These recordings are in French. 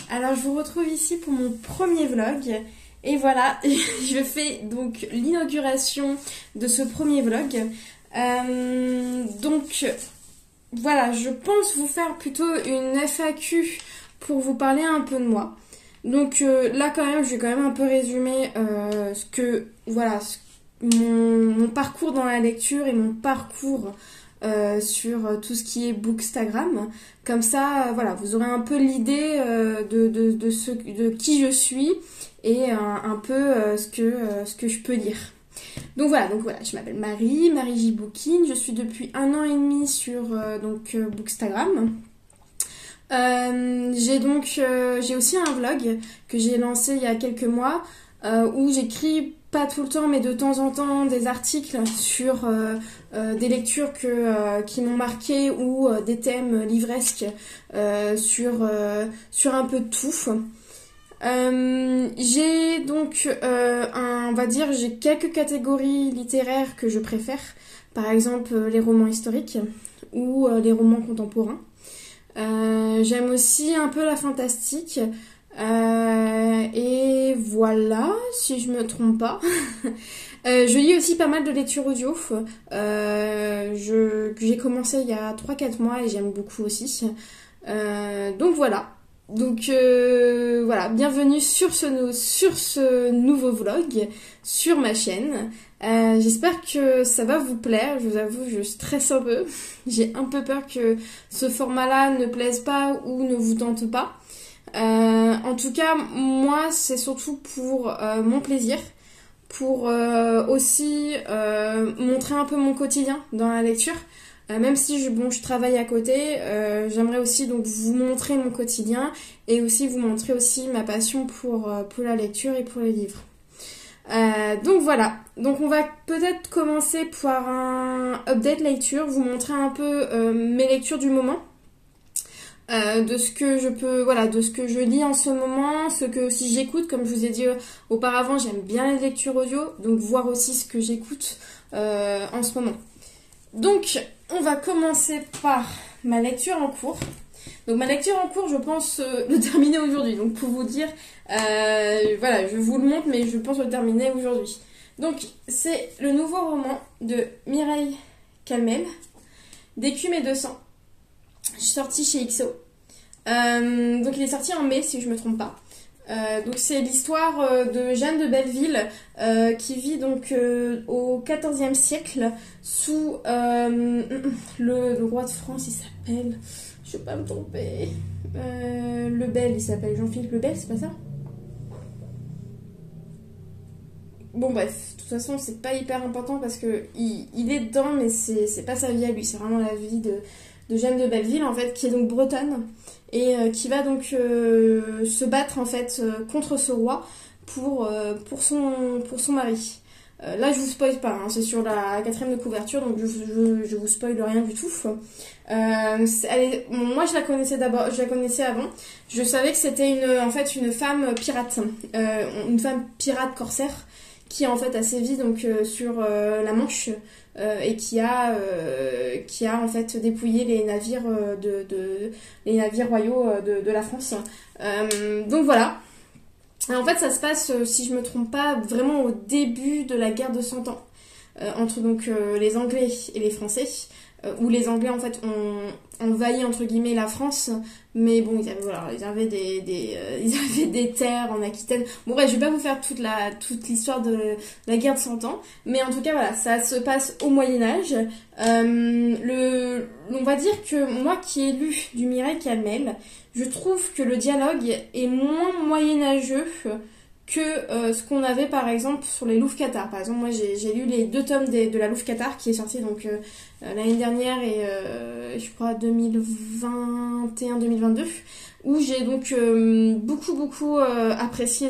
Alors je vous retrouve ici pour mon premier vlog. Et voilà, je fais donc l'inauguration de ce premier vlog. Donc voilà, je pense vous faire plutôt une FAQ pour vous parler un peu de moi. Donc là quand même, je vais quand même un peu résumer mon parcours dans la lecture et mon parcours sur tout ce qui est Bookstagram. Comme ça, voilà, vous aurez un peu l'idée de qui je suis et un peu ce que je peux dire. Donc voilà, je m'appelle Marie J. Bookin, je suis depuis 1 an et demi sur Bookstagram. J'ai aussi un vlog que j'ai lancé il y a quelques mois où j'écris pas tout le temps mais de temps en temps des articles sur des lectures qui m'ont marqué ou des thèmes livresques sur un peu de tout. J'ai quelques catégories littéraires que je préfère, par exemple les romans historiques ou les romans contemporains. J'aime aussi un peu la fantastique et voilà, si je me trompe pas. Je lis aussi pas mal de lectures audio que j'ai commencé il y a 3-4 mois et j'aime beaucoup aussi. Donc voilà. Voilà, bienvenue sur ce nouveau vlog sur ma chaîne. J'espère que ça va vous plaire. Je vous avoue, je stresse un peu. J'ai un peu peur que ce format-là ne plaise pas ou ne vous tente pas. En tout cas, moi, c'est surtout pour mon plaisir, pour aussi montrer un peu mon quotidien dans la lecture. Même si je travaille à côté, j'aimerais aussi donc vous montrer mon quotidien et aussi vous montrer aussi ma passion pour la lecture et pour les livres. Donc voilà, donc on va peut-être commencer par un update lecture, vous montrer un peu mes lectures du moment, de ce que je lis en ce moment, ce que si j'écoute, comme je vous ai dit auparavant, j'aime bien les lectures audio, donc voir aussi ce que j'écoute en ce moment. Donc, on va commencer par ma lecture en cours. Donc, ma lecture en cours, je pense le terminer aujourd'hui. Donc, pour vous dire, voilà, je vous le montre, mais je pense le terminer aujourd'hui. Donc, c'est le nouveau roman de Mireille Calmel, D'écume et de sang, sorti chez XO. Donc, il est sorti en mai, si je ne me trompe pas. Donc c'est l'histoire de Jeanne de Belleville qui vit donc au XIVe siècle sous le roi de France. Il s'appelle, je vais pas me tromper, Le Bel, il s'appelle Jean-Philippe Le Bel, c'est pas ça? Bon bref, de toute façon c'est pas hyper important parce que il est dedans, mais c'est pas sa vie à lui, c'est vraiment la vie de Jeanne de Belleville en fait, qui est donc bretonne et qui va donc se battre en fait contre ce roi pour son mari. Là je vous spoil pas, hein, c'est sur la 4e de couverture, donc je vous spoil rien du tout. Moi je la connaissais avant, je savais que c'était une femme pirate, une femme pirate corsaire qui en fait a sévi donc sur la Manche et qui a en fait dépouillé les navires les navires royaux de la France. Donc voilà. En fait ça se passe, si je me trompe pas, vraiment au début de la guerre de 100 ans entre donc les Anglais et les Français, où les Anglais en fait ont envahi entre guillemets la France, mais bon ils avaient des terres en Aquitaine. Bon bref, je vais pas vous faire toute l'histoire de la guerre de 100 ans, mais en tout cas voilà, ça se passe au Moyen-Âge. On va dire que moi qui ai lu du Mireille Calmel, je trouve que le dialogue est moins moyenâgeux que ce qu'on avait par exemple sur les Louve-Cathare. Par exemple, moi j'ai lu les 2 tomes de la Louve-Cathare qui est sorti donc l'année dernière et je crois 2021-2022, où j'ai donc beaucoup apprécié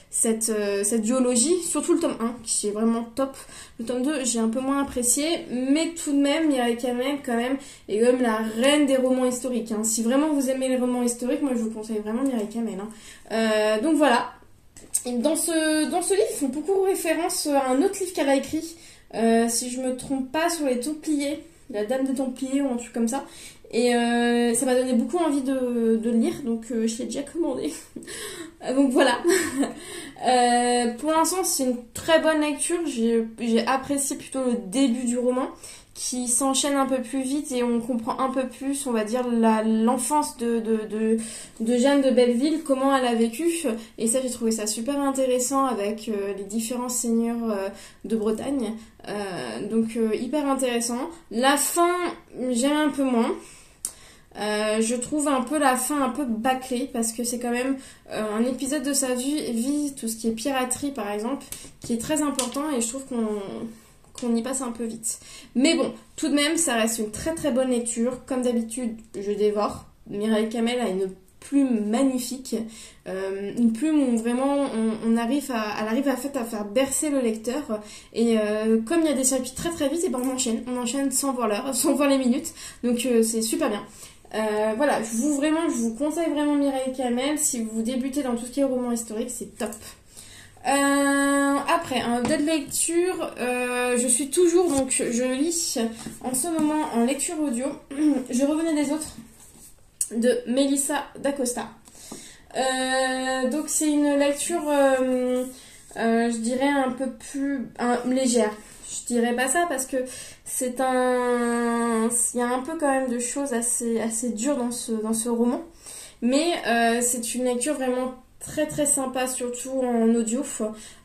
cette duologie, surtout le tome 1 qui est vraiment top. Le tome 2 j'ai un peu moins apprécié, mais tout de même Mireille Calmel quand même est comme la reine des romans historiques, hein. Si vraiment vous aimez les romans historiques, moi je vous conseille vraiment Mireille Calmel, hein. Donc voilà. Dans ce livre, ils font beaucoup référence à un autre livre qu'elle a écrit, si je me trompe pas, sur les Templiers, la Dame des Templiers ou un truc comme ça. Et ça m'a donné beaucoup envie de le lire, donc je l'ai déjà commandé. Donc voilà. Pour l'instant, c'est une très bonne lecture. J'ai apprécié plutôt le début du roman, qui s'enchaîne un peu plus vite et on comprend un peu plus, on va dire, l'enfance de Jeanne de Belleville, comment elle a vécu. Et ça, j'ai trouvé ça super intéressant avec les différents seigneurs de Bretagne. Donc hyper intéressant. La fin, j'aime un peu moins. Je trouve un peu la fin un peu bâclée parce que c'est quand même un épisode de sa vie, tout ce qui est piraterie par exemple, qui est très important et je trouve qu'on y passe un peu vite. Mais bon, tout de même, ça reste une très très bonne lecture. Comme d'habitude, je dévore. Mireille Camel a une plume magnifique, une plume où vraiment elle arrive à faire bercer le lecteur. Et comme il y a des chapitres très très vite, et ben on enchaîne sans voir l'heure, sans voir les minutes. Donc c'est super bien. Voilà, je vous conseille vraiment Mireille Camel. Si vous débutez dans tout ce qui est roman historique, c'est top. Après, un date de lecture, je suis toujours, donc je lis en ce moment en lecture audio Je revenais des autres de Melissa d'Acosta. Donc c'est une lecture, je dirais un peu plus légère. Je dirais pas ça parce que il y a un peu quand même de choses assez dures dans ce roman. Mais c'est une lecture vraiment très très sympa, surtout en audio.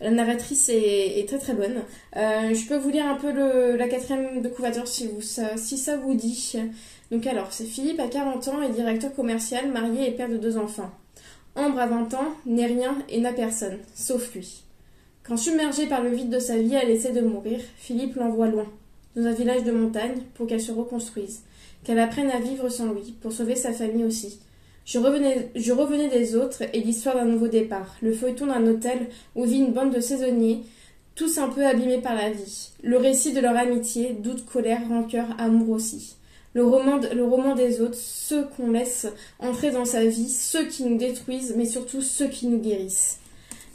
La narratrice est très très bonne. Je peux vous lire un peu la 4e de couverture si ça vous dit. Donc alors, c'est Philippe à 40 ans et directeur commercial, marié et père de 2 enfants. Ambre à 20 ans, n'est rien et n'a personne, sauf lui. Quand submergée par le vide de sa vie, elle essaie de mourir, Philippe l'envoie loin, dans un village de montagne, pour qu'elle se reconstruise, qu'elle apprenne à vivre sans lui, pour sauver sa famille aussi. Je revenais des autres et l'histoire d'un nouveau départ, le feuilleton d'un hôtel où vit une bande de saisonniers, tous un peu abîmés par la vie. Le récit de leur amitié, doute, colère, rancœur, amour aussi. Le roman des autres, ceux qu'on laisse entrer dans sa vie, ceux qui nous détruisent, mais surtout ceux qui nous guérissent.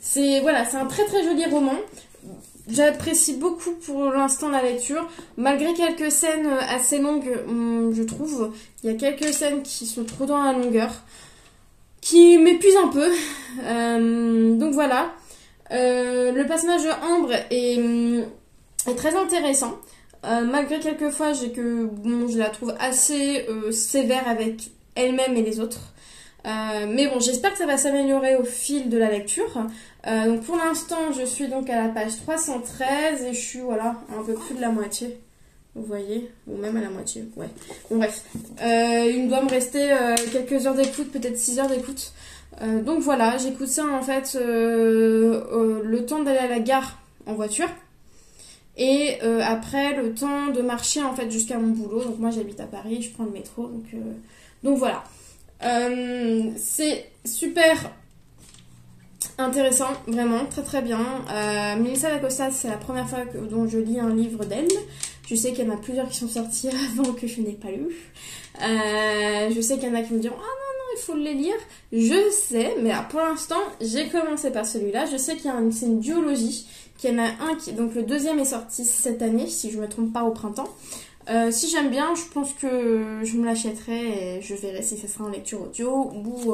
C'est un très très joli roman. J'apprécie beaucoup pour l'instant la lecture, malgré quelques scènes assez longues, je trouve. Il y a quelques scènes qui sont trop dans la longueur, qui m'épuisent un peu. Donc voilà. Le personnage de Ambre est très intéressant. Malgré quelques fois, je la trouve assez sévère avec elle-même et les autres. Mais bon, j'espère que ça va s'améliorer au fil de la lecture. Donc pour l'instant, je suis donc à la page 313 et je suis un peu plus de la moitié. Vous voyez, ou même à la moitié, ouais. Bon bref, il doit me rester quelques heures d'écoute, peut-être 6 heures d'écoute. Donc voilà, j'écoute ça en fait le temps d'aller à la gare en voiture. Et après, le temps de marcher en fait jusqu'à mon boulot. Donc moi j'habite à Paris, je prends le métro. Donc voilà. C'est super intéressant, vraiment, très très bien. Melissa d'Acosta, c'est la première fois dont je lis un livre d'elle. Je sais qu'il y en a plusieurs qui sont sortis avant que je n'ai pas lu. Je sais qu'il y en a qui me diront « Ah non, il faut les lire ». Je sais, mais pour l'instant, j'ai commencé par celui-là. Je sais qu'il y a c'est une duologie, qu'il y en a un donc le 2e est sorti cette année, si je ne me trompe pas, au printemps. Si j'aime bien, je pense que je me l'achèterai et je verrai si ça sera en lecture audio ou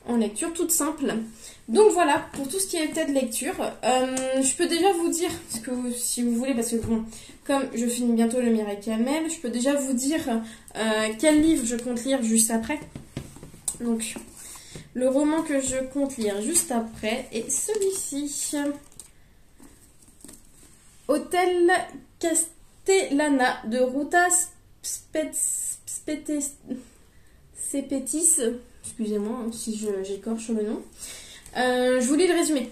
en lecture toute simple. Donc voilà, pour tout ce qui est peut-être lecture, je peux déjà vous dire, parce que si vous voulez, parce que bon, comme je finis bientôt le Mireille Camel, je peux déjà vous dire quel livre je compte lire juste après. Donc, le roman que je compte lire juste après est celui-ci. Hôtel Castellana de Ruta Sepetys. Excusez-moi si j'écorche le nom. Je vous lis le résumé.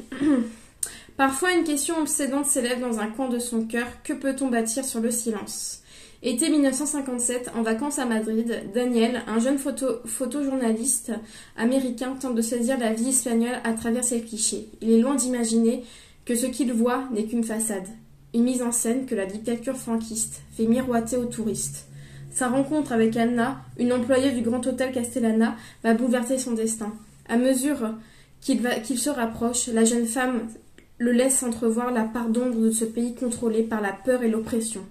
Parfois, une question obsédante s'élève dans un coin de son cœur. Que peut-on bâtir sur le silence? Été 1957, en vacances à Madrid, Daniel, un jeune photojournaliste américain, tente de saisir la vie espagnole à travers ses clichés. Il est loin d'imaginer que ce qu'il voit n'est qu'une façade. Une mise en scène que la dictature franquiste fait miroiter aux touristes. Sa rencontre avec Anna, une employée du grand hôtel Castellana, va bouleverser son destin. À mesure qu'il se rapproche, la jeune femme le laisse entrevoir la part d'ombre de ce pays contrôlé par la peur et l'oppression.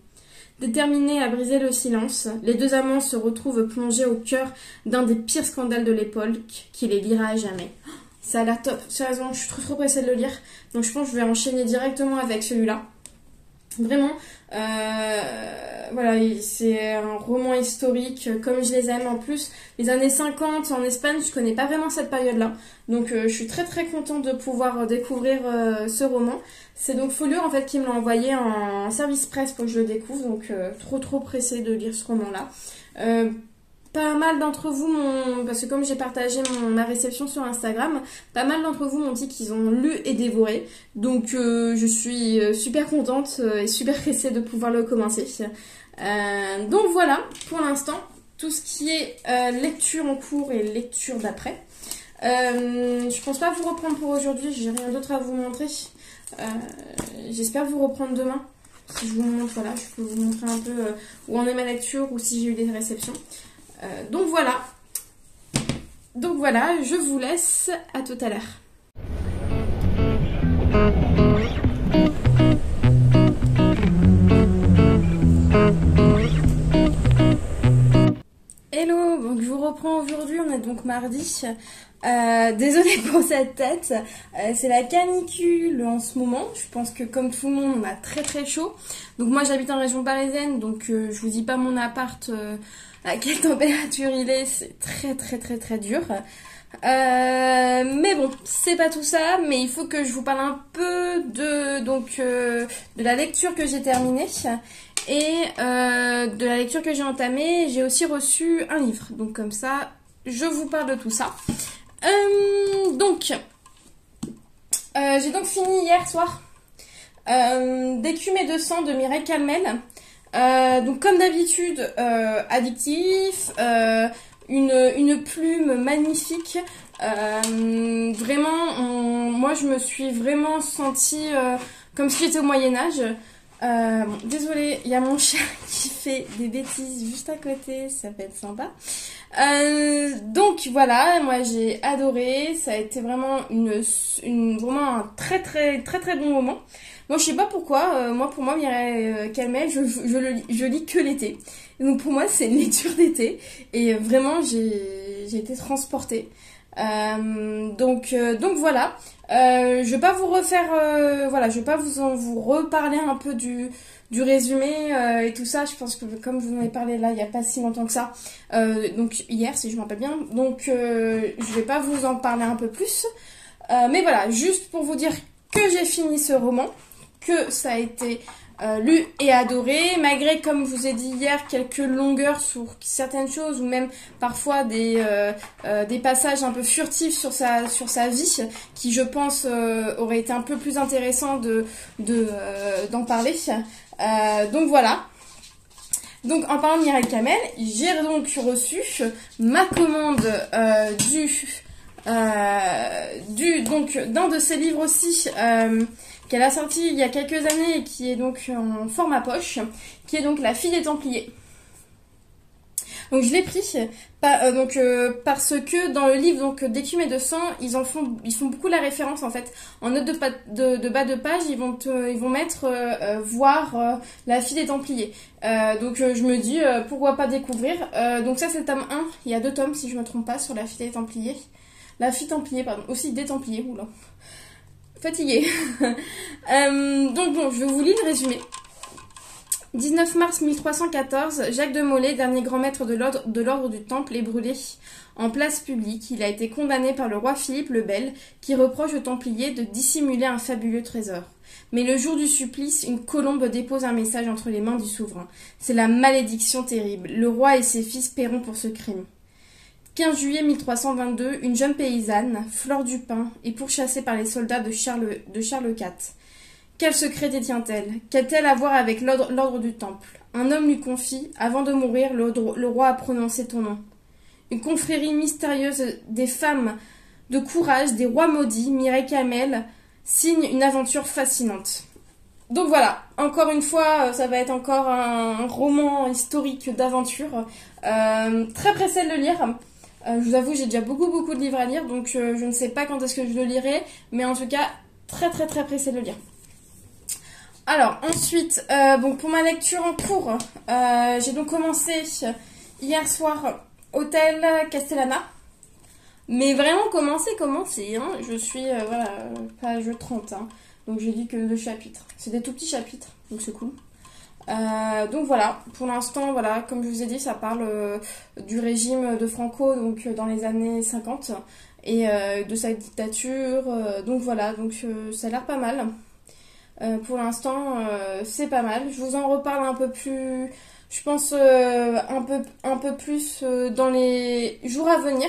Déterminés à briser le silence, les deux amants se retrouvent plongés au cœur d'un des pires scandales de l'époque qui les liera à jamais. Ça a l'air top, sérieusement, je suis trop pressée de le lire. Donc je pense que je vais enchaîner directement avec celui-là. Vraiment, voilà, c'est un roman historique, comme je les aime. En plus, les années 50 en Espagne, je connais pas vraiment cette période-là. Donc je suis très contente de pouvoir découvrir ce roman. C'est donc Folio en fait qui me l'a envoyé en service presse pour que je le découvre. Donc trop pressée de lire ce roman-là. Pas mal d'entre vous parce que comme j'ai partagé ma réception sur Instagram, pas mal d'entre vous m'ont dit qu'ils ont lu et dévoré. Donc je suis super contente et super pressée de pouvoir le commencer. Donc voilà, pour l'instant, tout ce qui est lecture en cours et lecture d'après. Je pense pas vous reprendre pour aujourd'hui, j'ai rien d'autre à vous montrer. J'espère vous reprendre demain. Si je vous montre, voilà, je peux vous montrer un peu où en est ma lecture ou si j'ai eu des réceptions. Donc voilà, je vous laisse, à tout à l'heure. Hello, donc je vous reprends aujourd'hui, on est donc mardi. Désolée pour cette tête, c'est la canicule en ce moment. Je pense que comme tout le monde, on a très chaud. Donc moi j'habite en région parisienne, donc je vous dis pas mon appart, à quelle température il est, c'est très dur. Mais bon, c'est pas tout ça, mais il faut que je vous parle un peu de la lecture que j'ai terminée et de la lecture que j'ai entamée. J'ai aussi reçu un livre, donc comme ça, je vous parle de tout ça. J'ai donc fini hier soir D'écume et de sang de Mireille Calmel. Donc comme d'habitude, addictif, une plume magnifique. Vraiment, moi je me suis vraiment sentie comme si j'étais au Moyen-Âge. Bon, désolée, il y a mon chat qui fait des bêtises juste à côté, ça peut être sympa. Donc voilà, moi j'ai adoré, ça a été vraiment vraiment un très bon moment. Moi je sais pas pourquoi, pour moi Mireille Calmel, je lis que l'été. Donc pour moi c'est une lecture d'été et vraiment j'ai été transportée. Donc voilà. Je vais pas vous refaire, je vais pas vous reparler un peu du résumé et tout ça. Je pense que comme je vous en ai parlé là il y a pas si longtemps que ça, donc hier si je me rappelle bien. Donc je vais pas vous en parler un peu plus. Mais voilà, juste pour vous dire que j'ai fini ce roman, que ça a été lu et adoré, malgré, comme je vous ai dit hier, quelques longueurs sur certaines choses, ou même parfois des passages un peu furtifs sur sa vie, qui je pense aurait été un peu plus intéressant d'en parler. Donc voilà. Donc en parlant de Mireille Calmel, j'ai donc reçu ma commande d'un de ses livres aussi, qu'elle a sorti il y a quelques années et qui est donc en format poche, qui est donc La fille des Templiers. Donc je l'ai pris parce que dans le livre donc d'Écume et de sang, ils font beaucoup la référence en fait. En note de bas de page, ils vont mettre voir La fille des Templiers. Donc je me dis pourquoi pas découvrir. Donc ça c'est le tome 1, il y a 2 tomes si je me trompe pas sur La fille des Templiers. La fille Templier, pardon, aussi des Templiers, oula. Fatiguée. Donc bon, je vais vous lire le résumé. 19 mars 1314, Jacques de Molay, dernier grand maître de l'ordre du Temple, est brûlé en place publique. Il a été condamné par le roi Philippe le Bel, qui reproche aux Templiers de dissimuler un fabuleux trésor. Mais le jour du supplice, une colombe dépose un message entre les mains du souverain. C'est la malédiction terrible. Le roi et ses fils paieront pour ce crime. 15 juillet 1322, une jeune paysanne, Flore du Pin, est pourchassée par les soldats de Charles IV. Quel secret détient-elle? Qu'a-t-elle à voir avec l'ordre du Temple? Un homme lui confie, avant de mourir, le roi a prononcé ton nom. Une confrérie mystérieuse des femmes de courage, des rois maudits, Mireille Calmel, signe une aventure fascinante. Donc voilà, encore une fois, ça va être encore un roman historique d'aventure. Très pressée de le lire. Je vous avoue, j'ai déjà beaucoup de livres à lire, donc je ne sais pas quand est-ce que je le lirai, mais en tout cas, très pressée de le lire. Alors, ensuite, bon, pour ma lecture en cours, j'ai donc commencé hier soir Hôtel Castellana. Mais vraiment commencer, hein. Je suis, voilà, page 30, hein. Donc j'ai dit que 2 chapitres. C'est des tout petits chapitres, donc c'est cool. Donc voilà, pour l'instant, voilà, comme je vous ai dit, ça parle du régime de Franco, donc dans les années 50, et de sa dictature. Donc voilà, donc ça a l'air pas mal. Pour l'instant, c'est pas mal. Je vous en reparle un peu plus, je pense, un peu plus dans les jours à venir.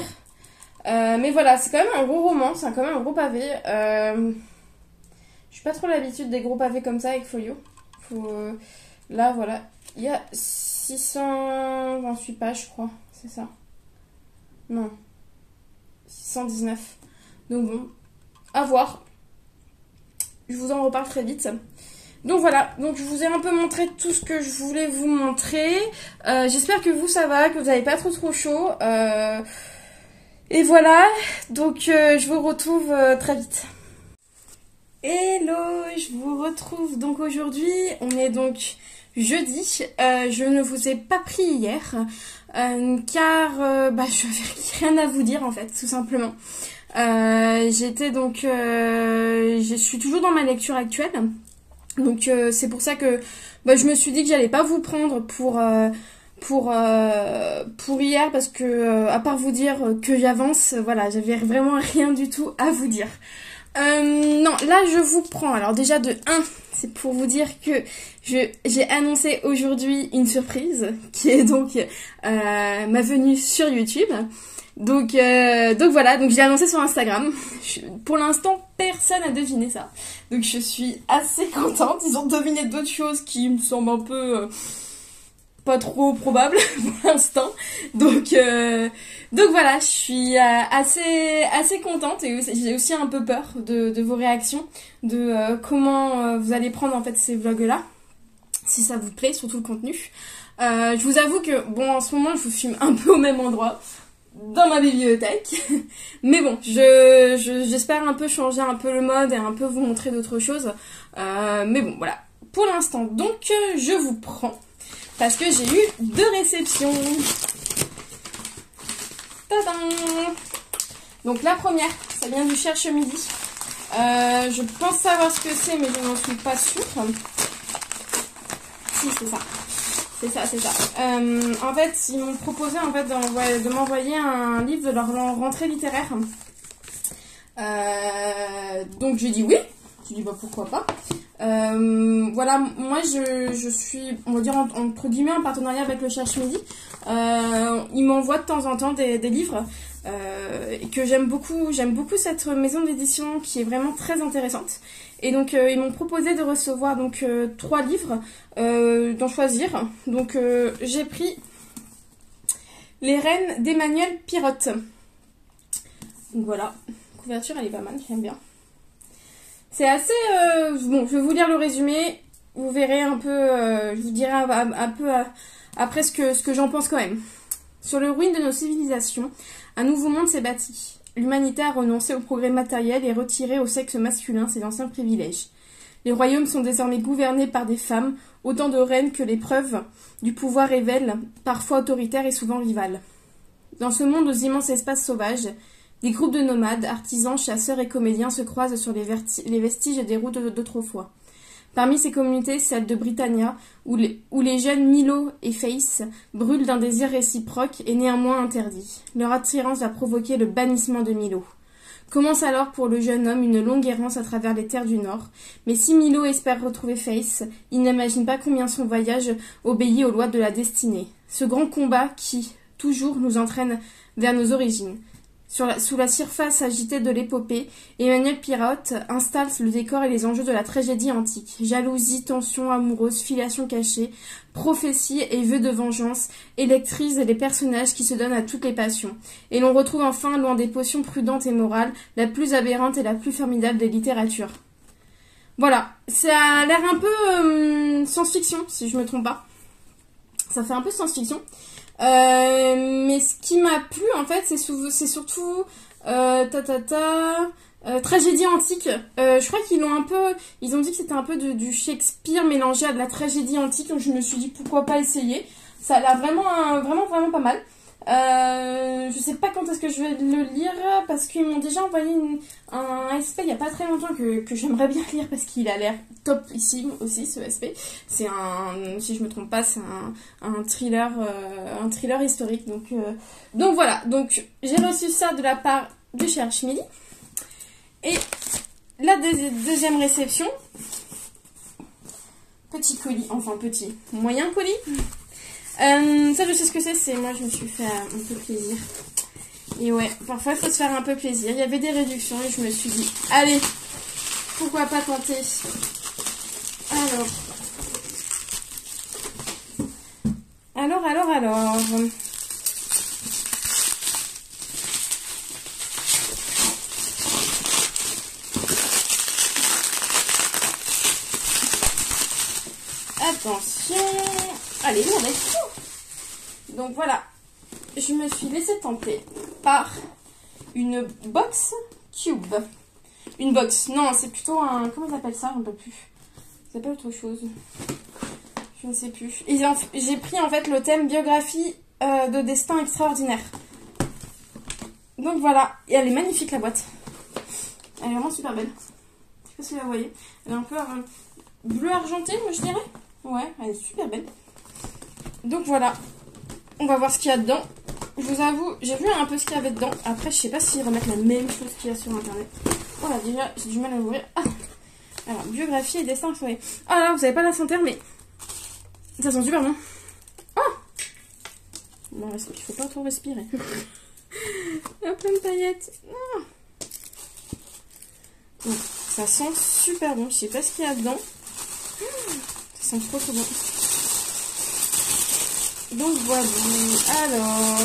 Mais voilà, c'est quand même un gros roman, c'est quand même un gros pavé. Je suis pas trop l'habitude des gros pavés comme ça avec Folio. Là, voilà, il y a 628 pages, je crois, c'est ça. Non, 619. Donc bon, à voir. Je vous en reparle très vite. Donc voilà, donc je vous ai un peu montré tout ce que je voulais vous montrer. J'espère que vous ça va, que vous n'avez pas trop chaud. Et voilà, donc je vous retrouve très vite. Hello, je vous retrouve donc aujourd'hui. On est donc jeudi. Je ne vous ai pas pris hier car je n'avais rien à vous dire en fait, tout simplement. J'étais donc, je suis toujours dans ma lecture actuelle. Donc c'est pour ça que je me suis dit que j'allais pas vous prendre pour hier parce que à part vous dire que j'avance, voilà, j'avais vraiment rien du tout à vous dire. Non, là je vous prends. Alors déjà de 1, c'est pour vous dire que j'ai annoncé aujourd'hui une surprise qui est donc ma venue sur YouTube. Donc voilà, donc j'ai annoncé sur Instagram. Pour l'instant, personne n'a deviné ça. Donc je suis assez contente. Ils ont deviné d'autres choses qui me semblent un peu pas trop probables pour l'instant. Donc voilà, je suis assez contente et j'ai aussi un peu peur de vos réactions, de comment vous allez prendre en fait ces vlogs-là, si ça vous plaît, surtout le contenu. Je vous avoue que bon, en ce moment, je vous filme un peu au même endroit. Dans ma bibliothèque, mais bon, j'espère un peu changer un peu le mode et un peu vous montrer d'autres choses, mais bon voilà, pour l'instant donc je vous prends parce que j'ai eu 2 réceptions. Tadam! Donc la première, ça vient du Cherche Midi. Je pense savoir ce que c'est, mais je n'en suis pas sûre. Si, c'est ça. C'est ça. En fait, ils m'ont proposé en fait de m'envoyer un livre de leur rentrée littéraire. Donc j'ai dit oui. J'ai dit pourquoi pas. Voilà, moi je suis, on va dire entre guillemets, en partenariat avec le Cherche Midi. Ils m'envoient de temps en temps des livres que j'aime beaucoup. J'aime beaucoup cette maison d'édition qui est vraiment très intéressante. Et donc ils m'ont proposé de recevoir donc 3 livres, d'en choisir. Donc j'ai pris Les Reines d'Emmanuel Pirotte. Donc voilà, la couverture elle est pas mal, j'aime bien. C'est assez... bon, je vais vous lire le résumé, vous verrez un peu, je vous dirai un peu après ce que j'en pense quand même. Sur le ruine de nos civilisations, un nouveau monde s'est bâti. L'humanité a renoncé au progrès matériel et retiré au sexe masculin ses anciens privilèges. Les royaumes sont désormais gouvernés par des femmes, autant de reines que les preuves du pouvoir révèlent, parfois autoritaires et souvent rivales. Dans ce monde aux immenses espaces sauvages, des groupes de nomades, artisans, chasseurs et comédiens se croisent sur les vestiges des routes d'autrefois. Parmi ces communautés, celle de Britannia, où les jeunes Milo et Face brûlent d'un désir réciproque et néanmoins interdit. Leur attirance va provoquer le bannissement de Milo. Commence alors pour le jeune homme une longue errance à travers les terres du Nord, mais si Milo espère retrouver Face, il n'imagine pas combien son voyage obéit aux lois de la destinée. Ce grand combat qui, toujours, nous entraîne vers nos origines. Sous la surface agitée de l'épopée, Emmanuel Pirotte installe le décor et les enjeux de la tragédie antique. Jalousie, tension amoureuse, filiation cachée, prophétie et vœux de vengeance électrisent les personnages qui se donnent à toutes les passions. Et l'on retrouve enfin, loin des potions prudentes et morales, la plus aberrante et la plus formidable des littératures. Voilà, ça a l'air un peu science-fiction, si je me trompe pas. Ça fait un peu science-fiction. Mais ce qui m'a plu en fait c'est surtout Tragédie antique. Je crois qu'ils l'ont un peu... Ils ont dit que c'était un peu du Shakespeare mélangé à de la tragédie antique. Donc je me suis dit pourquoi pas essayer. Ça a l'air vraiment pas mal. Je sais pas quand est-ce que je vais le lire parce qu'ils m'ont déjà envoyé un SP il y a pas très longtemps que j'aimerais bien lire parce qu'il a l'air topissime aussi ce SP. C'est si je me trompe pas, c'est un thriller historique. Donc voilà. Donc j'ai reçu ça de la part du cher Schmidi. Et la deuxième réception, petit colis, enfin petit, moyen colis. Ça je sais ce que c'est, moi je me suis fait un peu plaisir. Et ouais, parfois il faut se faire un peu plaisir. Il y avait des réductions et je me suis dit, allez, pourquoi pas tenter. Alors. Attention. Allez, on est tout. Donc voilà, je me suis laissée tenter par une box cube. Une box, non, c'est plutôt un... Comment ils appellent ça? On ne peut plus. Ça s'appelle autre chose. Je ne sais plus. J'ai pris en fait le thème biographie de destin extraordinaire. Donc voilà, et elle est magnifique la boîte. Elle est vraiment super belle. Je sais pas si vous la voyez. Elle est un peu bleu argenté, moi je dirais. Ouais, elle est super belle. Donc voilà, on va voir ce qu'il y a dedans. Je vous avoue, j'ai vu un peu ce qu'il y avait dedans. Après, je sais pas s'ils remettent la même chose qu'il y a sur internet. Voilà, déjà, j'ai du mal à l'ouvrir. Ah. Alors, biographie et destin, vous savez. Ah là, vous savez pas la senteur, mais ça sent super bon. Oh bon, il faut pas trop respirer. Il y a plein de paillettes. Ah. Donc, ça sent super bon. Je sais pas ce qu'il y a dedans. Ça sent trop bon. Donc voilà, alors,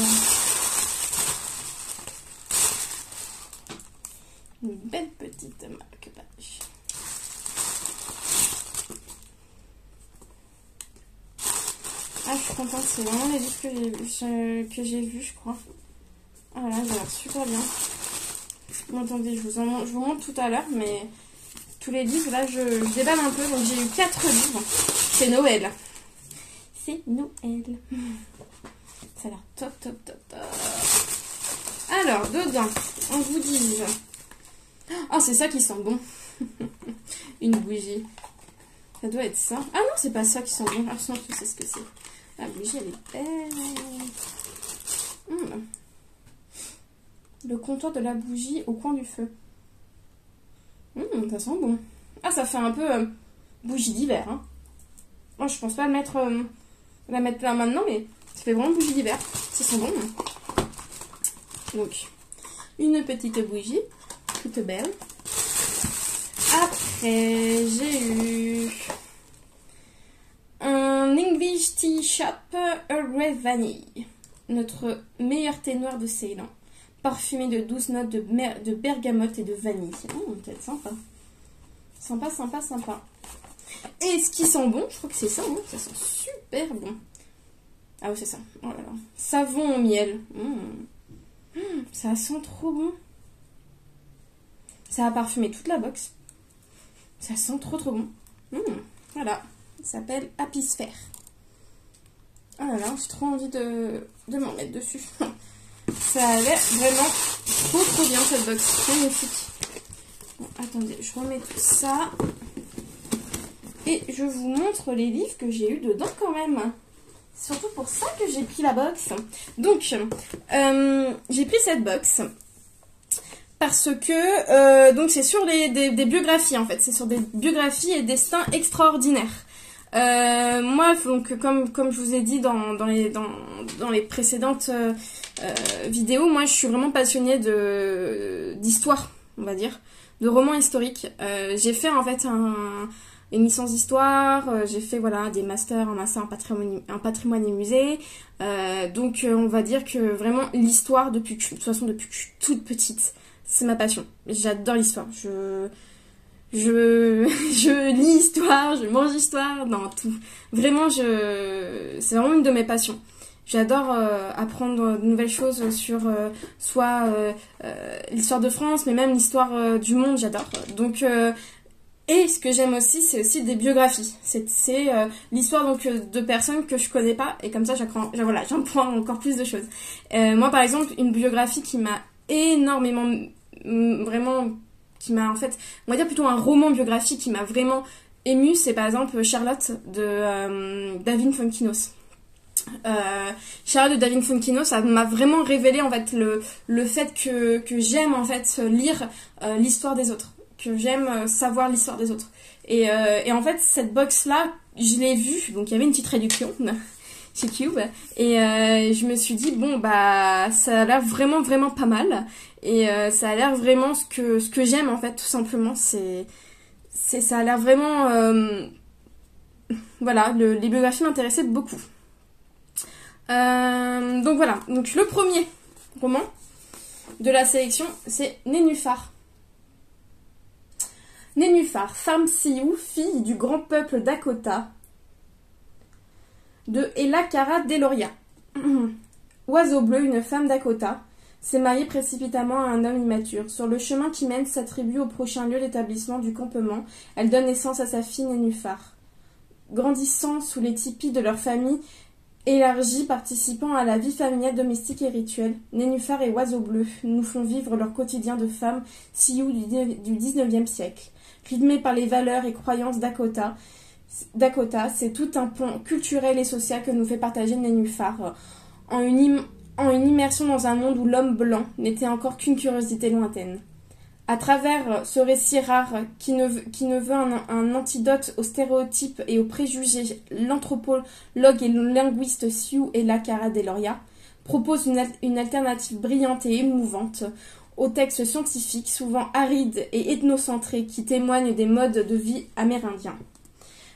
une belle petite marque-page. Ah, je suis contente, c'est vraiment les livres que j'ai vus, je crois. Ah là, ça a l'air super bien. Bon, attendez, je vous montre tout à l'heure, mais tous les livres, là, je déballe un peu. Donc j'ai eu 4 livres. C'est Noël. C'est Noël. Ça a l'air top. Alors, dedans, on vous dit... Oh, c'est ça qui sent bon. Une bougie. Ça doit être ça. Ah non, c'est pas ça qui sent bon. Ah, sinon, tu sais ce que c'est. La bougie, elle est belle. Le comptoir de la bougie au coin du feu. Ça sent bon. Ah, ça fait un peu bougie d'hiver. Hein. Moi, je pense pas la mettre là maintenant, mais ça fait vraiment bougie d'hiver. Ça sent bon. Donc, une petite bougie, toute belle. Après, j'ai eu un English Tea Shop Earl Grey Vanille. Notre meilleur thé noir de Ceylan. Parfumé de 12 notes de bergamote et de vanille. Peut-être sympa. Sympa. Et ce qui sent bon, je crois que c'est ça, hein, ça sent super bon. Ah oui, c'est ça. Oh là là. Savon au miel. Ça sent trop bon. Ça a parfumé toute la box. Ça sent trop bon. Voilà. Ça s'appelle Apisphère. Ah là là, j'ai trop envie de m'en mettre dessus. Ça a l'air vraiment trop bien cette box. Magnifique. Bon, attendez, je remets tout ça. Et je vous montre les livres que j'ai eu dedans quand même. C'est surtout pour ça que j'ai pris la box. Donc, j'ai pris cette box parce que donc c'est sur des biographies en fait. C'est sur des biographies et destins extraordinaires. Moi, donc, comme je vous ai dit dans les précédentes vidéos, moi je suis vraiment passionnée d'histoire, on va dire, de romans historiques. J'ai fait en fait une licence d'histoire, j'ai fait voilà des masters, un master en patrimoine et musée. Donc on va dire que vraiment l'histoire de toute façon depuis que je suis toute petite, c'est ma passion. J'adore l'histoire. Je lis histoire, je mange histoire, non tout. Vraiment c'est vraiment une de mes passions. J'adore apprendre de nouvelles choses sur soit l'histoire de France, mais même l'histoire du monde, j'adore. Donc, et ce que j'aime aussi, c'est aussi des biographies. C'est l'histoire donc de personnes que je connais pas, et comme ça, j'apprends encore plus de choses. Moi, par exemple, une biographie qui m'a énormément, vraiment, qui m'a en fait, on va dire plutôt un roman biographique qui m'a vraiment émue, c'est par exemple Charlotte de David Fonkinos. Charlotte de David Fonkinos, ça m'a vraiment révélé en fait le fait que j'aime en fait lire l'histoire des autres, que j'aime savoir l'histoire des autres. Et en fait cette box là, je l'ai vue, donc il y avait une petite réduction chez Cube, et je me suis dit bon bah ça a l'air vraiment vraiment pas mal, et ça a l'air vraiment ce que j'aime en fait, tout simplement. Ça a l'air vraiment voilà, les biographies m'intéressaient beaucoup. Donc voilà, donc le premier roman de la sélection, c'est Nénuphar. Nénuphar, femme Sioux, fille du grand peuple Dakota, de Ella Cara Deloria. Oiseau bleu, une femme Dakota, s'est mariée précipitamment à un homme immature. Sur le chemin qui mène sa tribu au prochain lieu d'établissement du campement, elle donne naissance à sa fille Nénuphar. Grandissant sous les tipis de leur famille élargie, participant à la vie familiale, domestique et rituelle, Nénuphar et Oiseau bleu nous font vivre leur quotidien de femmes Sioux du XIXe siècle. Rythmé par les valeurs et croyances Dakota, c'est tout un pont culturel et social que nous fait partager Nénuphar, en une immersion dans un monde où l'homme blanc n'était encore qu'une curiosité lointaine. À travers ce récit rare qui ne veut un antidote aux stéréotypes et aux préjugés, l'anthropologue et linguiste Sioux Ella Cara Deloria propose une alternative brillante et émouvante aux textes scientifiques souvent arides et ethnocentrés qui témoignent des modes de vie amérindiens.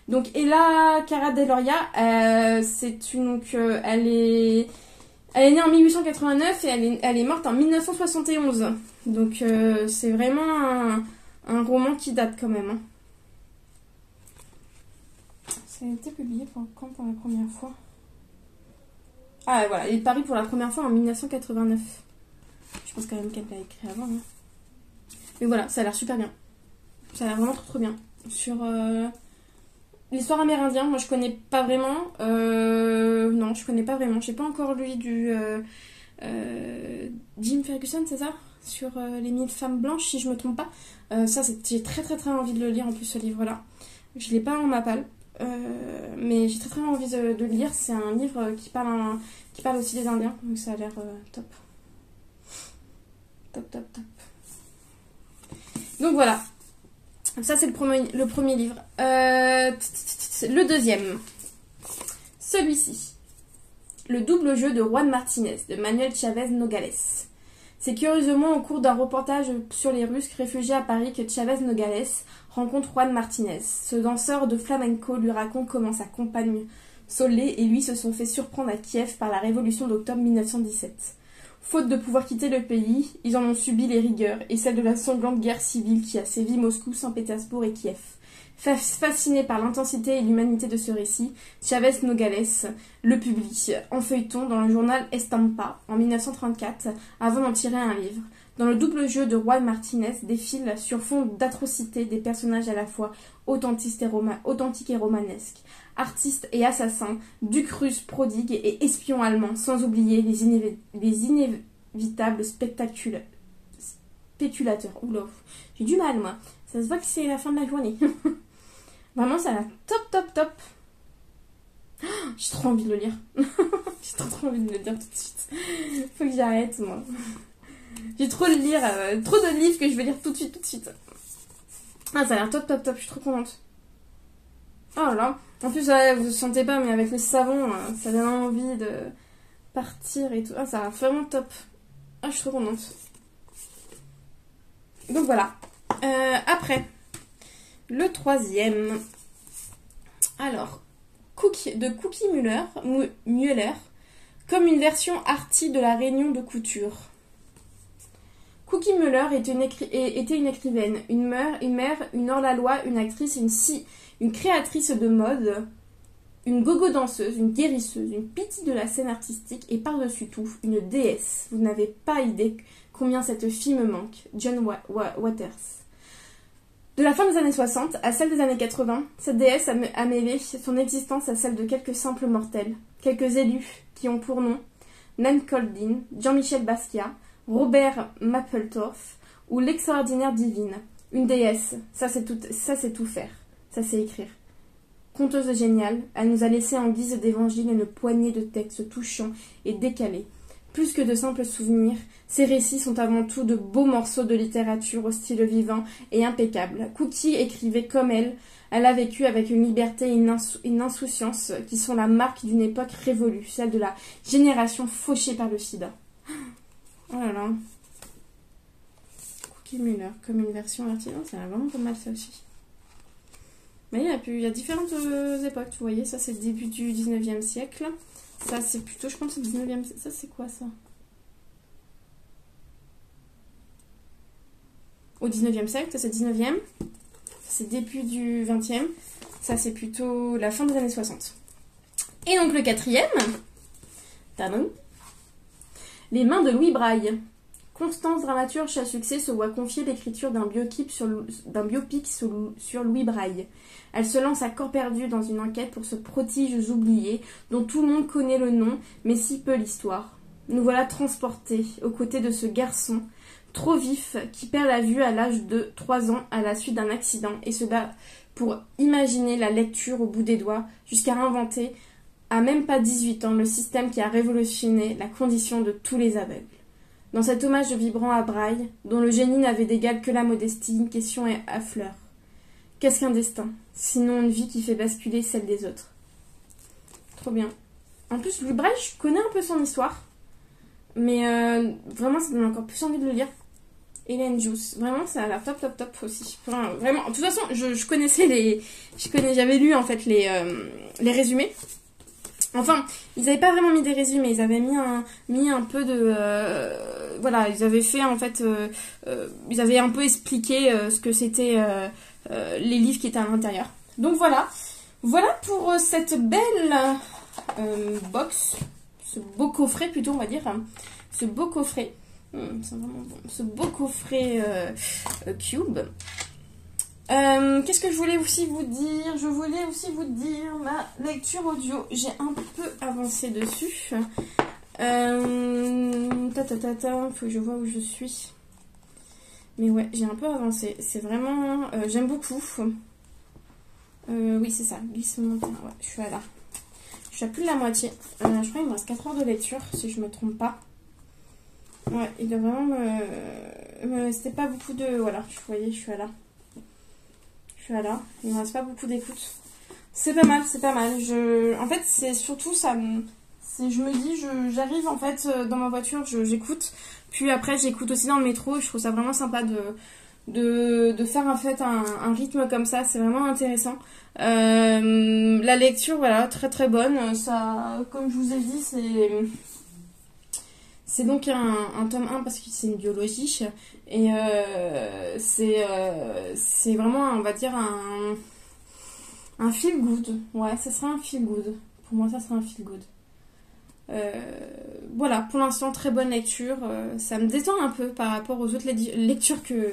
Donc Ella Cara Deloria, elle est née en 1889 et elle est morte en 1971. Donc c'est vraiment un roman qui date quand même. Hein. Ça a été publié quand pour la première fois? Ah voilà, il est paru pour la première fois en 1989. Je pense quand même qu'elle l'a écrit avant. Hein. Mais voilà, ça a l'air super bien. Ça a l'air vraiment trop trop bien. Sur l'histoire amérindienne, moi je connais pas vraiment. Non, je connais pas vraiment. J'ai pas encore lu du Jim Ferguson, c'est ça? Sur les 1000 femmes blanches, si je me trompe pas. Ça, j'ai très très très envie de le lire en plus, ce livre-là. Je l'ai pas en Mappal. Mais j'ai très très envie de le lire. C'est un livre qui parle aussi des Indiens. Donc ça a l'air top. Top, top, top. Donc voilà. Ça, c'est le premier livre. Le deuxième. Celui-ci. Le double jeu de Juan Martinez, de Manuel Chavez Nogales. C'est curieusement au cours d'un reportage sur les Russes réfugiés à Paris que Chavez Nogales rencontre Juan Martinez. Ce danseur de flamenco lui raconte comment sa compagne Solé et lui se sont fait surprendre à Kiev par la révolution d'octobre 1917. Faute de pouvoir quitter le pays, ils en ont subi les rigueurs et celle de la sanglante guerre civile qui a sévi Moscou, Saint-Pétersbourg et Kiev. Fasciné par l'intensité et l'humanité de ce récit, Chavez Nogales le publie en feuilleton dans le journal Estampa en 1934 avant d'en tirer un livre. Dans le double jeu de Juan Martinez défilent sur fond d'atrocités des personnages à la fois authentiques et romanesques, artistes et assassins, ducs russes prodigues et espions allemands, sans oublier les inévitables spéculateurs. Oula, j'ai du mal moi, ça se voit que c'est la fin de la journée. Vraiment, ça a l'air top, top, top. Oh, j'ai trop envie de le lire. J'ai trop envie de le lire tout de suite. Faut que j'arrête, moi. J'ai trop de livres que je vais lire tout de suite. Ah, ça a l'air top, top, top. Je suis trop contente. Oh là là. En plus, vous ne sentez pas, mais avec le savon, ça donne envie de partir et tout. Ah, ça a l'air vraiment top. Ah, je suis trop contente. Donc voilà. Après... Le troisième. Alors, Cookie Mueller, comme une version arty de la Réunion de couture. Cookie Mueller était une écrivaine, une mère, une hors-la-loi, une actrice, une créatrice de mode, une gogo danseuse, une guérisseuse, une pitié de la scène artistique et par-dessus tout, une déesse. Vous n'avez pas idée combien cette fille me manque. John Waters. De la fin des années 60 à celle des années 80, cette déesse a mêlé son existence à celle de quelques simples mortels, quelques élus qui ont pour nom Nan Goldin, Jean-Michel Basquiat, Robert Mapplethorpe ou l'extraordinaire divine. Une déesse, ça c'est tout faire, ça c'est écrire. Conteuse géniale, elle nous a laissé en guise d'évangile une poignée de textes touchants et décalés. Plus que de simples souvenirs, ces récits sont avant tout de beaux morceaux de littérature au style vivant et impeccable. Cookie écrivait comme elle a vécu avec une liberté et une insouciance qui sont la marque d'une époque révolue, celle de la génération fauchée par le sida. Oh là là. Cookie Muller, comme une version artisanale, c'est vraiment pas mal ça aussi. Mais il y a différentes époques, vous voyez, ça c'est le début du 19e siècle. Ça c'est plutôt, je pense, le 19e siècle. Ça c'est quoi ça? Au 19e siècle, ça c'est 19e. Ça c'est début du 20e. Ça c'est plutôt la fin des années 60. Et donc le quatrième, tadam, les mains de Louis Braille. Constance, dramaturge à succès, se voit confier l'écriture d'un biopic sur Louis Braille. Elle se lance à corps perdu dans une enquête pour ce prodige oublié dont tout le monde connaît le nom, mais si peu l'histoire. Nous voilà transportés aux côtés de ce garçon trop vif qui perd la vue à l'âge de 3 ans à la suite d'un accident et se bat pour imaginer la lecture au bout des doigts jusqu'à inventer, à même pas 18 ans, le système qui a révolutionné la condition de tous les aveugles. Dans cet hommage vibrant à Braille, dont le génie n'avait d'égal que la modestie, une question est à fleur. Qu'est-ce qu'un destin, sinon une vie qui fait basculer celle des autres? Trop bien. En plus, Louis Braille, je connais un peu son histoire, mais vraiment, ça donne encore plus envie de le lire. Hélène Jousse, vraiment, ça a l'air top, top, top aussi. Enfin, vraiment, de toute façon, je connaissais j'avais lu en fait les résumés. Enfin, ils n'avaient pas vraiment mis des résumés, ils avaient mis un peu de... voilà, ils avaient fait en fait... ils avaient un peu expliqué ce que c'était les livres qui étaient à l'intérieur. Donc voilà. Voilà pour cette belle box, ce beau coffret plutôt on va dire. Ce beau coffret. C'est vraiment bon. Ce beau coffret Cube. Qu'est-ce que je voulais aussi vous dire? Je voulais aussi vous dire ma lecture audio. J'ai un peu avancé dessus. Faut que je vois où je suis. Mais ouais, j'ai un peu avancé. C'est vraiment... j'aime beaucoup. Oui, c'est ça. Glissement. Ouais, je suis à là. Je suis à plus de la moitié. Je crois qu'il me reste 4 heures de lecture, si je me trompe pas. Ouais, il doit vraiment me restait pas beaucoup de... Voilà, vous voyez, je suis à là. Voilà, il ne me reste pas beaucoup d'écoute. C'est pas mal, c'est pas mal. En fait, c'est surtout ça. Je me dis, j'arrive en fait dans ma voiture, j'écoute. Puis après, j'écoute aussi dans le métro. Et je trouve ça vraiment sympa de faire en fait un rythme comme ça. C'est vraiment intéressant. La lecture, voilà, très très bonne. Ça, comme je vous ai dit, c'est donc un tome 1 parce que c'est une biologie et c'est vraiment, on va dire, un feel good. Ouais, ça sera un feel good. Pour moi, ça sera un feel good. Voilà, pour l'instant, très bonne lecture. Ça me détend un peu par rapport aux autres lectures que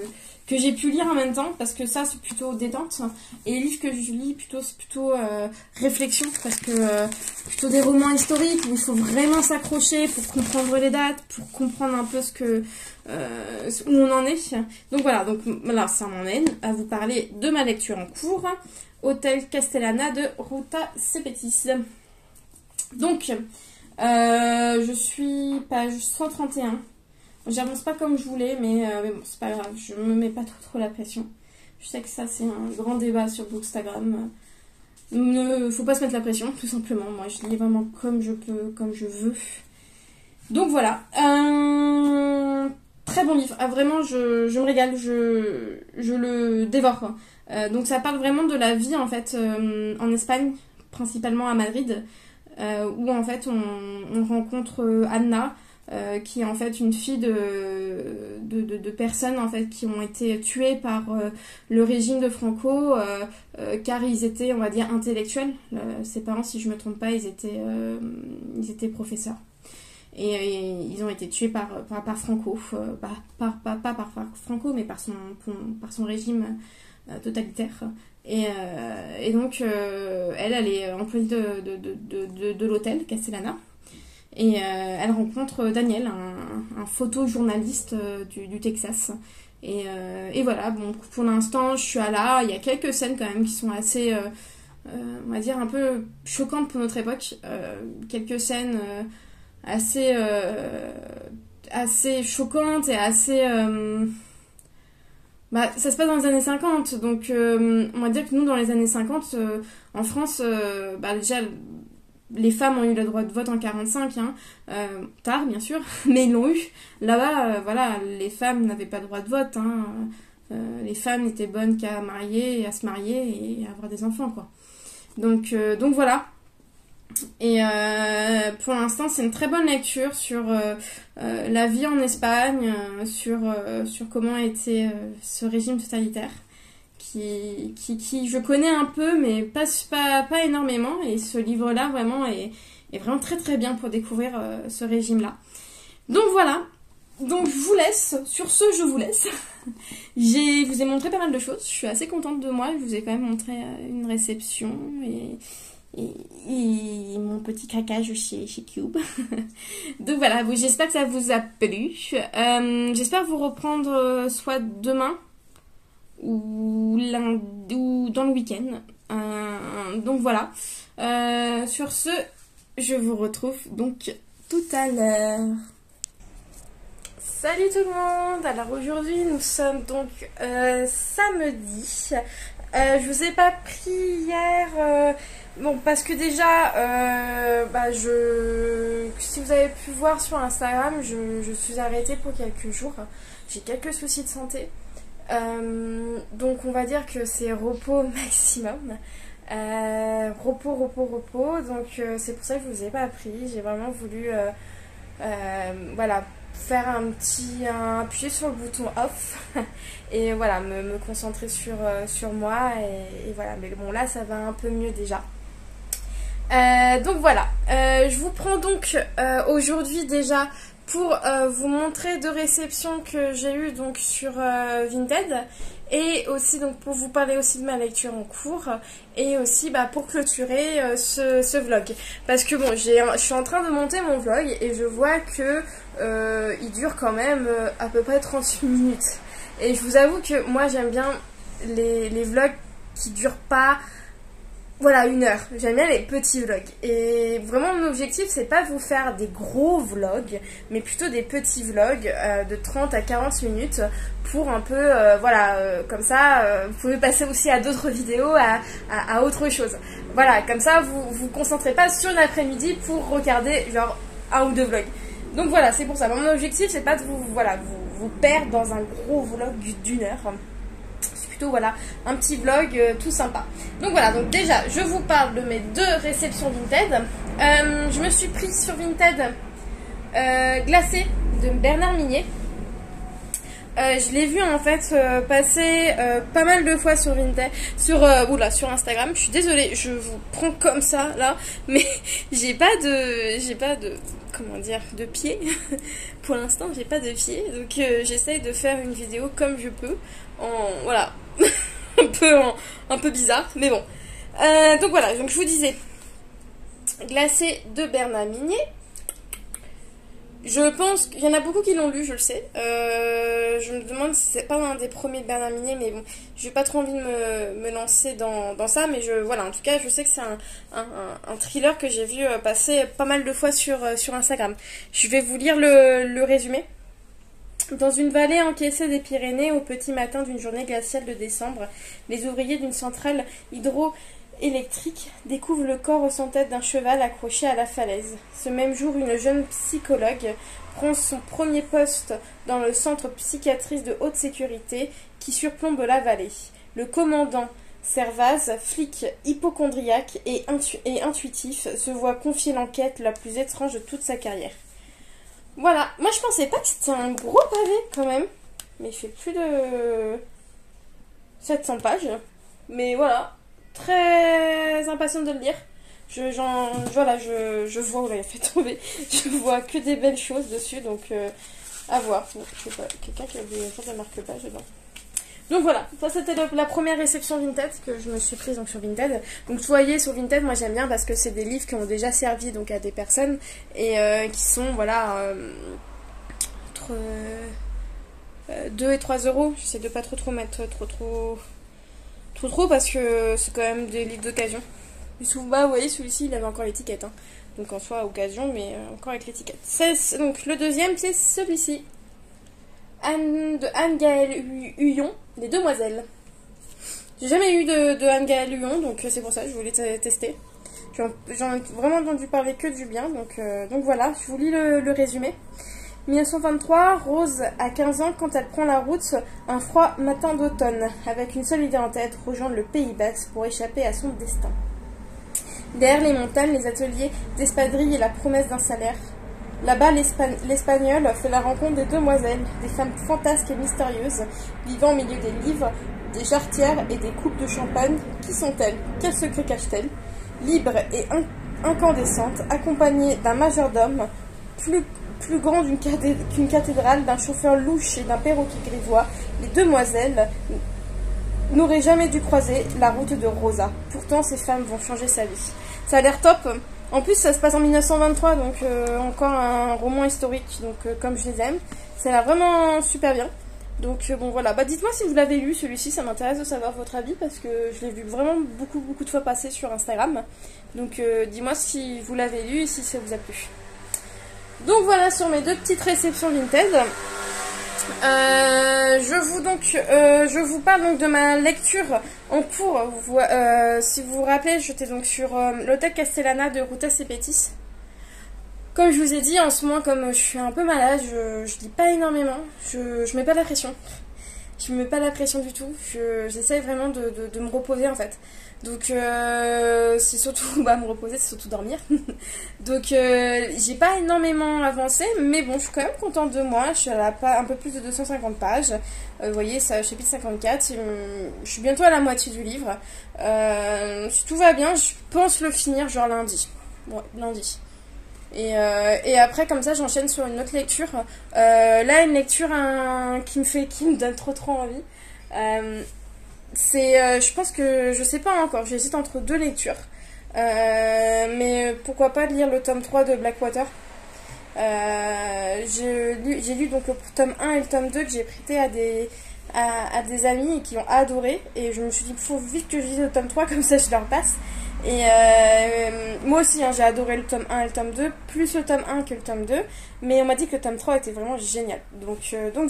j'ai pu lire en même temps, parce que ça, c'est plutôt détente. Et les livres que je lis, c'est plutôt réflexion, parce que plutôt des romans historiques où il faut vraiment s'accrocher pour comprendre les dates, pour comprendre un peu où on en est. Donc voilà, là, ça m'emmène à vous parler de ma lecture en cours, Hôtel Castellana de Ruta Sepetys. Donc... je suis page 131. J'avance pas comme je voulais, mais bon, c'est pas grave, je me mets pas trop la pression. Je sais que ça, c'est un grand débat sur Bookstagram. Ne faut pas se mettre la pression, tout simplement. Moi, je lis vraiment comme je peux, comme je veux. Donc voilà. Très bon livre. Ah, vraiment, je me régale. Je le dévore. Donc ça parle vraiment de la vie, en fait, en Espagne, principalement à Madrid. Où en fait on rencontre Anna, qui est en fait une fille de personnes en fait qui ont été tuées par le régime de Franco car ils étaient, on va dire, intellectuels. Ses parents, si je me trompe pas, ils étaient professeurs. Et ils ont été tués par Franco, pas par Franco, mais par son régime totalitaire. Et donc, elle est employée de l'hôtel Castellana. Et elle rencontre Daniel, un photojournaliste du Texas. Et voilà, bon, pour l'instant, je suis là. Il y a quelques scènes quand même qui sont assez, on va dire, un peu choquantes pour notre époque. Quelques scènes assez choquantes et assez... ça se passe dans les années 50, donc on va dire que nous, dans les années 50, en France, déjà, les femmes ont eu le droit de vote en 45, hein, tard bien sûr, mais ils l'ont eu. Là-bas, voilà, les femmes n'avaient pas le droit de vote, hein, les femmes n'étaient bonnes qu'à se marier et à avoir des enfants, quoi. Donc voilà. Et pour l'instant, c'est une très bonne lecture sur la vie en Espagne, sur comment était ce régime totalitaire, qui je connais un peu, mais pas énormément. Et ce livre-là, vraiment, est vraiment très très bien pour découvrir ce régime-là. Donc voilà. Donc je vous laisse. Sur ce, je vous laisse. Je vous ai montré pas mal de choses. Je suis assez contente de moi. Je vous ai quand même montré une réception et mon petit craquage chez Cube. Donc voilà, j'espère que ça vous a plu. J'espère vous reprendre soit demain ou dans le week-end. Donc voilà. Sur ce, je vous retrouve donc tout à l'heure. Salut tout le monde. Alors aujourd'hui nous sommes donc samedi. Je vous ai pas pris hier. Bon, parce que déjà, si vous avez pu voir sur Instagram, je suis arrêtée pour quelques jours. J'ai quelques soucis de santé. Donc on va dire que c'est repos maximum. Repos. Donc c'est pour ça que je vous ai pas pris. J'ai vraiment voulu voilà, faire appuyer sur le bouton off et voilà, me concentrer sur moi et voilà. Mais bon, là ça va un peu mieux déjà. Donc voilà, je vous prends donc aujourd'hui déjà pour vous montrer deux réceptions que j'ai eues donc sur Vinted, et aussi donc pour vous parler aussi de ma lecture en cours, et aussi pour clôturer ce vlog, parce que bon, je suis en train de monter mon vlog et je vois que il dure quand même à peu près 38 minutes, et je vous avoue que moi j'aime bien les vlogs qui durent pas, voilà, 1 heure. J'aime bien les petits vlogs. Et vraiment, mon objectif, c'est pas de vous faire des gros vlogs, mais plutôt des petits vlogs de 30 à 40 minutes pour un peu, voilà, comme ça, vous pouvez passer aussi à d'autres vidéos, à autre chose. Voilà, comme ça, vous concentrez pas sur l'après-midi pour regarder, genre, 1 ou 2 vlogs. Donc voilà, c'est pour ça. Mon objectif, c'est pas de vous perdre dans un gros vlog d'1 heure. Plutôt, voilà, un petit vlog tout sympa. Donc voilà, donc déjà je vous parle de mes 2 réceptions Vinted. Je me suis pris sur Vinted Glacé de Bernard Minier. Je l'ai vu en fait passer pas mal de fois sur Vinted, sur Instagram. Je suis désolée, je vous prends comme ça là, mais j'ai pas de comment dire, de pied. Pour l'instant, j'ai pas de pied, donc j'essaye de faire une vidéo comme je peux, voilà, un peu bizarre, mais bon. Donc voilà, donc je vous disais, Glacé de Bernard Minier. Je pense qu'il y en a beaucoup qui l'ont lu, je le sais. Je me demande si c'est pas un des premiers de Bernard Minier, mais bon, j'ai pas trop envie de me lancer dans ça, mais voilà, en tout cas, je sais que c'est un thriller que j'ai vu passer pas mal de fois sur Instagram. Je vais vous lire le résumé. Dans une vallée encaissée des Pyrénées, au petit matin d'une journée glaciale de décembre, les ouvriers d'une centrale hydroélectrique découvrent le corps sans tête d'un cheval accroché à la falaise. Ce même jour, une jeune psychologue prend son premier poste dans le centre psychiatrique de haute sécurité qui surplombe la vallée. Le commandant Servaz, flic hypocondriaque et intuitif, se voit confier l'enquête la plus étrange de toute sa carrière. Voilà, moi je pensais pas que c'était un gros pavé quand même, mais il fait plus de 700 pages. Mais voilà, très impatiente de le lire. Voilà, je vois, vous l'avez fait tomber, je vois que des belles choses dessus, donc à voir. Bon, je sais pas, quelqu'un qui a des choses de marque-page dedans. Donc voilà, ça c'était la première réception Vinted que je me suis prise donc, sur Vinted. Donc vous voyez sur Vinted, moi j'aime bien parce que c'est des livres qui ont déjà servi donc à des personnes et qui sont voilà entre 2 et 3 euros. J'essaie de pas trop mettre trop parce que c'est quand même des livres d'occasion. Bah vous voyez celui-ci il avait encore l'étiquette hein. Donc en soi occasion mais encore avec l'étiquette. Donc le deuxième c'est celui-ci. De Anne-Gaëlle Huyon, Les Demoiselles. J'ai jamais eu de Anne-Gaëlle Huyon, donc c'est pour ça que je voulais tester. J'en ai vraiment entendu parler que du bien, donc voilà, je vous lis le résumé. 1923, Rose a 15 ans quand elle prend la route un froid matin d'automne, avec une seule idée en tête, rejoindre le Pays Basque pour échapper à son destin. Derrière les montagnes, les ateliers d'espadrilles et la promesse d'un salaire. Là-bas, l'Espagnol fait la rencontre des demoiselles, des femmes fantasques et mystérieuses, vivant au milieu des livres, des jarretières et des coupes de champagne. Qui sont-elles? Quels secrets cachent-elles? Libres et incandescentes, accompagnées d'un majordome, plus grand qu'une cathédrale, d'un chauffeur louche et d'un perroquet grivois, les demoiselles n'auraient jamais dû croiser la route de Rosa. Pourtant, ces femmes vont changer sa vie. Ça a l'air top. En plus, ça se passe en 1923, donc encore un roman historique, donc comme je les aime. Ça a l'air vraiment super bien. Donc bon voilà, bah dites-moi si vous l'avez lu celui-ci, ça m'intéresse de savoir votre avis parce que je l'ai vu vraiment beaucoup de fois passer sur Instagram. Donc dis-moi si vous l'avez lu et si ça vous a plu. Donc voilà sur mes deux petites réceptions Vinted. Je vous parle donc de ma lecture en cours. Si vous vous rappelez, j'étais donc sur l'hôtel Castellana de Ruta Sepetys. Comme je vous ai dit, en ce moment, comme je suis un peu malade, je lis pas énormément. Je mets pas la pression. Je me mets pas la pression du tout. J'essaye vraiment de me reposer en fait. Donc c'est surtout me reposer, c'est surtout dormir. Donc j'ai pas énormément avancé, mais bon, je suis quand même contente de moi. Je suis à un peu plus de 250 pages. Vous voyez, ça chapitre 54. Je suis bientôt à la moitié du livre. Si tout va bien, je pense le finir genre lundi. Ouais, lundi. Et après comme ça j'enchaîne sur une autre lecture. Là une lecture qui me donne trop envie. Je pense que je sais pas encore, j'hésite entre deux lectures. Mais pourquoi pas lire le tome 3 de Blackwater. J'ai lu donc le tome 1 et le tome 2 que j'ai prêté à des amis et qui ont adoré. Et je me suis dit, il faut vite que je lise le tome 3, comme ça je leur passe. Et moi aussi, hein, j'ai adoré le tome 1 et le tome 2, plus le tome 1 que le tome 2. Mais on m'a dit que le tome 3 était vraiment génial. Donc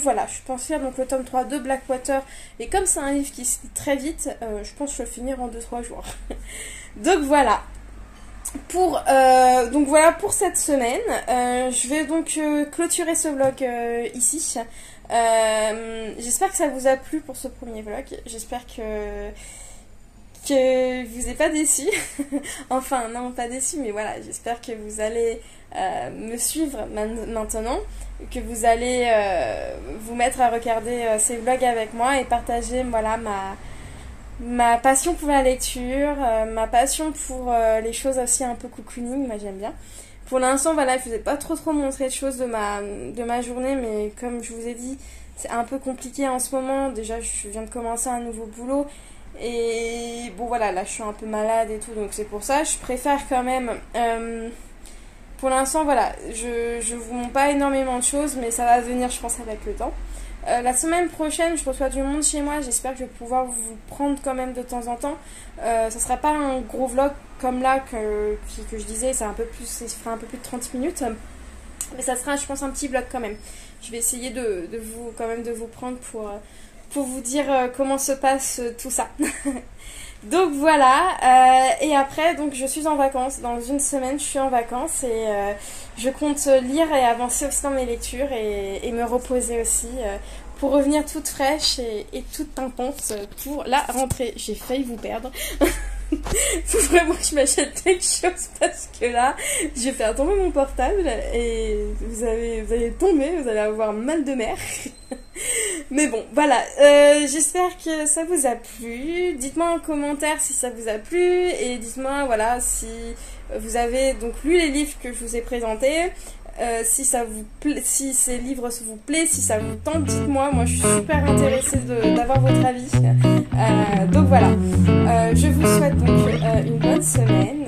voilà, je pense lire donc, le tome 3 de Blackwater. Et comme c'est un livre qui se lit très vite, je pense que je vais le finir en 2-3 jours. Donc voilà. Donc voilà pour cette semaine. Je vais donc clôturer ce vlog ici. J'espère que ça vous a plu pour ce premier vlog. J'espère que vous n'êtes pas déçus. Enfin non, pas déçus, mais voilà, j'espère que vous allez me suivre maintenant, que vous allez vous mettre à regarder ces vlogs avec moi et partager voilà ma passion pour la lecture, ma passion pour les choses aussi un peu cocooning, moi j'aime bien. Pour l'instant, voilà, je vous ai pas trop montré de choses de ma journée, mais comme je vous ai dit, c'est un peu compliqué en ce moment. Déjà, je viens de commencer un nouveau boulot, et bon voilà, là je suis un peu malade et tout, donc c'est pour ça, je préfère quand même... pour l'instant, voilà, je vous montre pas énormément de choses, mais ça va venir, je pense, avec le temps. La semaine prochaine, je reçois du monde chez moi. J'espère que je vais pouvoir vous prendre quand même de temps en temps. Ça sera pas un gros vlog comme là que je disais. Ça fera un peu plus de 30 minutes. Mais ça sera, je pense, un petit vlog quand même. Je vais essayer de vous prendre pour vous dire comment se passe tout ça. Donc voilà, et après donc je suis en vacances, dans une semaine je suis en vacances et je compte lire et avancer aussi dans mes lectures et me reposer aussi pour revenir toute fraîche et toute pimpante pour la rentrée. J'ai failli vous perdre. Faut vraiment que je m'achète quelque chose parce que là, je vais faire tomber mon portable et vous allez tomber, vous allez avoir mal de mer. Mais bon, voilà, j'espère que ça vous a plu. Dites-moi en commentaire si ça vous a plu et dites-moi, voilà, si vous avez donc lu les livres que je vous ai présentés. Si ça vous plaît, si ces livres vous plaisent, si ça vous tente, dites-moi. Moi, je suis super intéressée d'avoir votre avis. Donc voilà. Je vous souhaite donc une bonne semaine